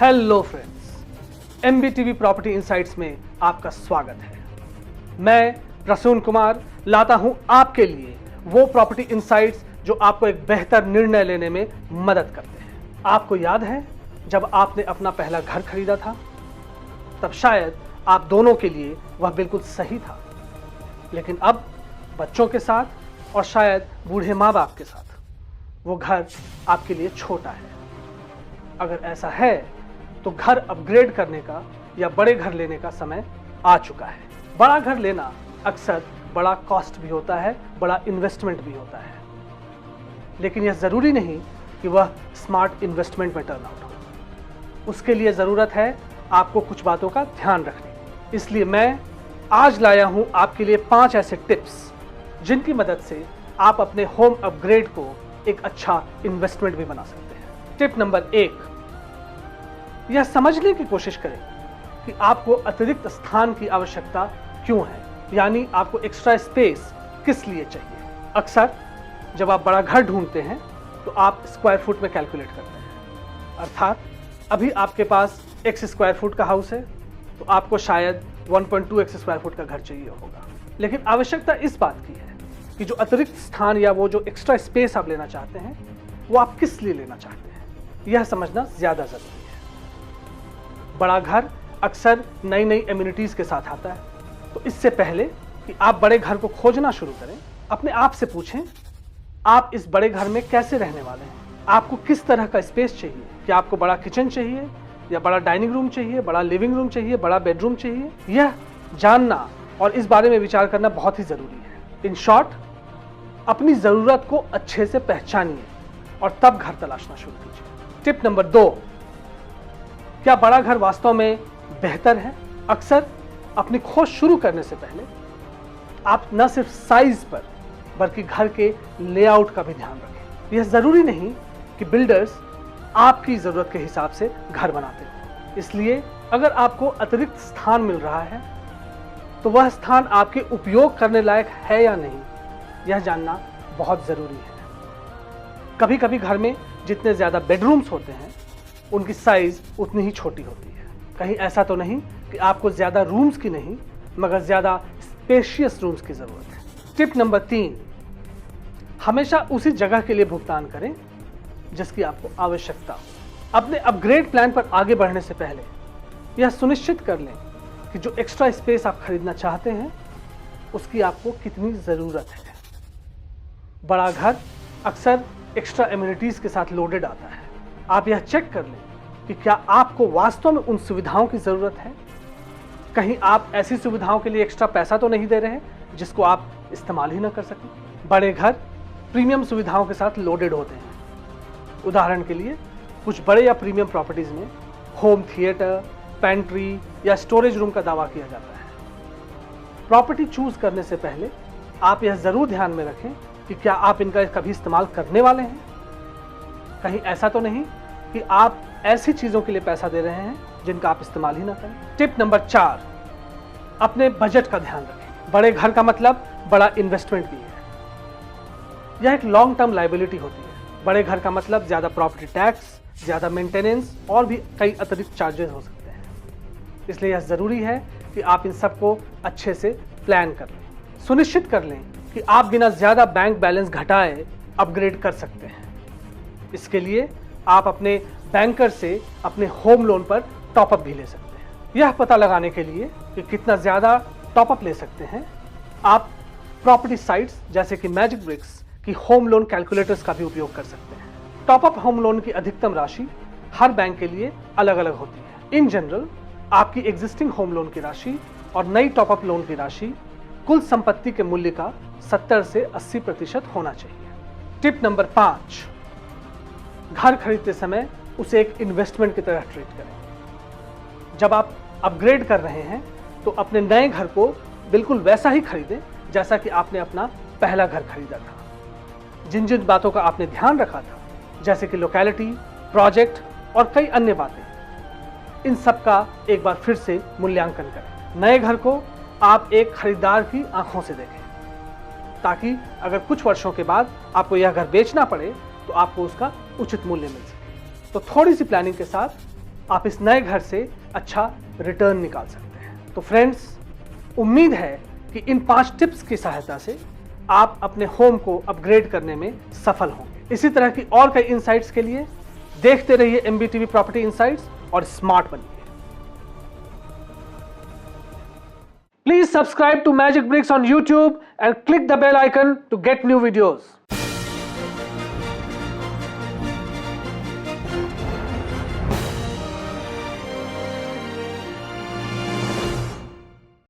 Hello friends, MBTV property insights में आपका स्वागत है। मैं प्रसून कुमार लाता हूं आपके लिए वो प्रॉपर्टी इनसाइट्स जो आपको एक बेहतर निर्णय लेने में मदद करते हैं। आपको याद है जब आपने अपना पहला घर खरीदा था, तब शायद आप दोनों के लिए वह बिल्कुल सही था, लेकिन अब बच्चों के साथ और शायद बूढ़े माँ बाप के साथ वो घर आपके लिए छोटा है। अगर ऐसा है तो घर अपग्रेड करने का या बड़े घर लेने का समय आ चुका है। बड़ा घर लेना अक्सर बड़ा कॉस्ट भी होता है, बड़ा इन्वेस्टमेंट भी होता है, लेकिन यह जरूरी नहीं कि वह स्मार्ट इन्वेस्टमेंट में टर्न आउट हो। उसके लिए जरूरत है आपको कुछ बातों का ध्यान रखने की। इसलिए मैं आज लाया हूं आपके लिए 5 ऐसे टिप्स जिनकी मदद से आप अपने होम अपग्रेड को एक अच्छा इन्वेस्टमेंट भी बना सकते हैं। टिप नंबर 1, यह समझने की कोशिश करें कि आपको अतिरिक्त स्थान की आवश्यकता क्यों है, यानी आपको एक्स्ट्रा स्पेस किस लिए चाहिए। अक्सर जब आप बड़ा घर ढूंढते हैं तो आप स्क्वायर फुट में कैलकुलेट करते हैं, अर्थात अभी आपके पास x स्क्वायर फुट का हाउस है तो आपको शायद 1.2x स्क्वायर फुट का घर चाहिए होगा। लेकिन आवश्यकता इस बात की है कि जो अतिरिक्त स्थान या वो जो एक्स्ट्रा स्पेस आप लेना चाहते हैं वो आप किस लिए लेना चाहते हैं, यह समझना ज्यादा जरूरी है। बड़ा घर अक्सर नई नई एम्यूनिटीज के साथ आता है, तो इससे पहले कि आप बड़े घर को खोजना शुरू करें, अपने आप से पूछें आप इस बड़े घर में कैसे रहने वाले हैं, आपको किस तरह का स्पेस चाहिए। क्या आपको बड़ा किचन चाहिए या बड़ा डाइनिंग रूम चाहिए, बड़ा लिविंग रूम चाहिए, बड़ा बेडरूम चाहिए। यह जानना और इस बारे में विचार करना बहुत ही जरूरी है। इन शॉर्ट, अपनी जरूरत को अच्छे से पहचानिए और तब घर तलाशना शुरू कीजिए। टिप नंबर 2, क्या बड़ा घर वास्तव में बेहतर है? अक्सर अपनी खोज शुरू करने से पहले आप न सिर्फ साइज पर बल्कि घर के लेआउट का भी ध्यान रखें। यह जरूरी नहीं कि बिल्डर्स आपकी जरूरत के हिसाब से घर बनाते हो, इसलिए अगर आपको अतिरिक्त स्थान मिल रहा है तो वह स्थान आपके उपयोग करने लायक है या नहीं, यह जानना बहुत जरूरी है। कभी कभी घर में जितने ज्यादा बेडरूम्स होते हैं उनकी साइज उतनी ही छोटी होती है। कहीं ऐसा तो नहीं कि आपको ज्यादा रूम्स की नहीं मगर ज्यादा स्पेशियस रूम्स की जरूरत है। टिप नंबर 3, हमेशा उसी जगह के लिए भुगतान करें जिसकी आपको आवश्यकता हो। अपने अपग्रेड प्लान पर आगे बढ़ने से पहले यह सुनिश्चित कर लें कि जो एक्स्ट्रा स्पेस आप खरीदना चाहते हैं उसकी आपको कितनी जरूरत है। बड़ा घर अक्सर एक्स्ट्रा एम्यूनिटीज के साथ लोडेड आता है। आप यह चेक कर लें कि क्या आपको वास्तव में उन सुविधाओं की जरूरत है। कहीं आप ऐसी सुविधाओं के लिए एक्स्ट्रा पैसा तो नहीं दे रहे हैं जिसको आप इस्तेमाल ही ना कर सकें। बड़े घर प्रीमियम सुविधाओं के साथ लोडेड होते हैं। उदाहरण के लिए कुछ बड़े या प्रीमियम प्रॉपर्टीज में होम थिएटर, पेंट्री या स्टोरेज रूम का दावा किया जाता है। प्रॉपर्टी चूज करने से पहले आप यह जरूर ध्यान में रखें कि क्या आप इनका कभी इस्तेमाल करने वाले हैं। कहीं ऐसा तो नहीं कि आप ऐसी चीजों के लिए पैसा दे रहे हैं जिनका आप इस्तेमाल ही ना करें। टिप नंबर 4, अपने बजट का ध्यान रखें। बड़े घर का मतलब बड़ा इन्वेस्टमेंट भी है। यह एक लॉन्ग टर्म लायबिलिटी होती है। बड़े घर का मतलब ज्यादा प्रॉपर्टी टैक्स, ज्यादा मेंटेनेंस और भी कई अतिरिक्त चार्जेस हो सकते हैं। इसलिए यह जरूरी है कि आप इन सबको अच्छे से प्लान कर लें। सुनिश्चित कर लें कि आप बिना ज्यादा बैंक बैलेंस घटाए अपग्रेड कर सकते हैं। इसके लिए आप अपने बैंकर से अपने होम लोन पर टॉपअप भी ले सकते हैं। यह पता लगाने के लिए कि कितना ज्यादा टॉपअप ले सकते हैं, आप प्रॉपर्टी साइट्स जैसे कि मैजिक ब्रिक्स की होम लोन कैलकुलेटर्स का भी उपयोग कर सकते हैं। टॉपअप होम लोन की अधिकतम राशि हर बैंक के लिए अलग अलग होती है। इन जनरल आपकी एग्जिस्टिंग होम लोन की राशि और नई टॉपअप लोन की राशि कुल संपत्ति के मूल्य का 70 से 80% होना चाहिए। टिप नंबर 5, घर खरीदते समय उसे एक इन्वेस्टमेंट की तरह ट्रीट करें। जब आप अपग्रेड कर रहे हैं तो अपने नए घर को बिल्कुल वैसा ही खरीदें जैसा कि आपने अपना पहला घर खरीदा था। जिन जिन बातों का आपने ध्यान रखा था, जैसे कि लोकेलिटी, प्रोजेक्ट और कई अन्य बातें, इन सब का एक बार फिर से मूल्यांकन करें। नए घर को आप एक खरीदार की आंखों से देखें ताकि अगर कुछ वर्षों के बाद आपको यह घर बेचना पड़े तो आपको उसका उचित मूल्य मिल सके। तो थोड़ी सी प्लानिंग के साथ आप इस नए घर से अच्छा रिटर्न निकाल सकते हैं। तो फ्रेंड्स, उम्मीद है कि इन 5 टिप्स की सहायता से आप अपने होम को अपग्रेड करने में सफल होंगे। इसी तरह की और कई इनसाइट्स के लिए देखते रहिए MBTV प्रॉपर्टी इनसाइट्स और स्मार्ट बनिए। Please subscribe to Magic Bricks on YouTube and click the bell icon to get new videos.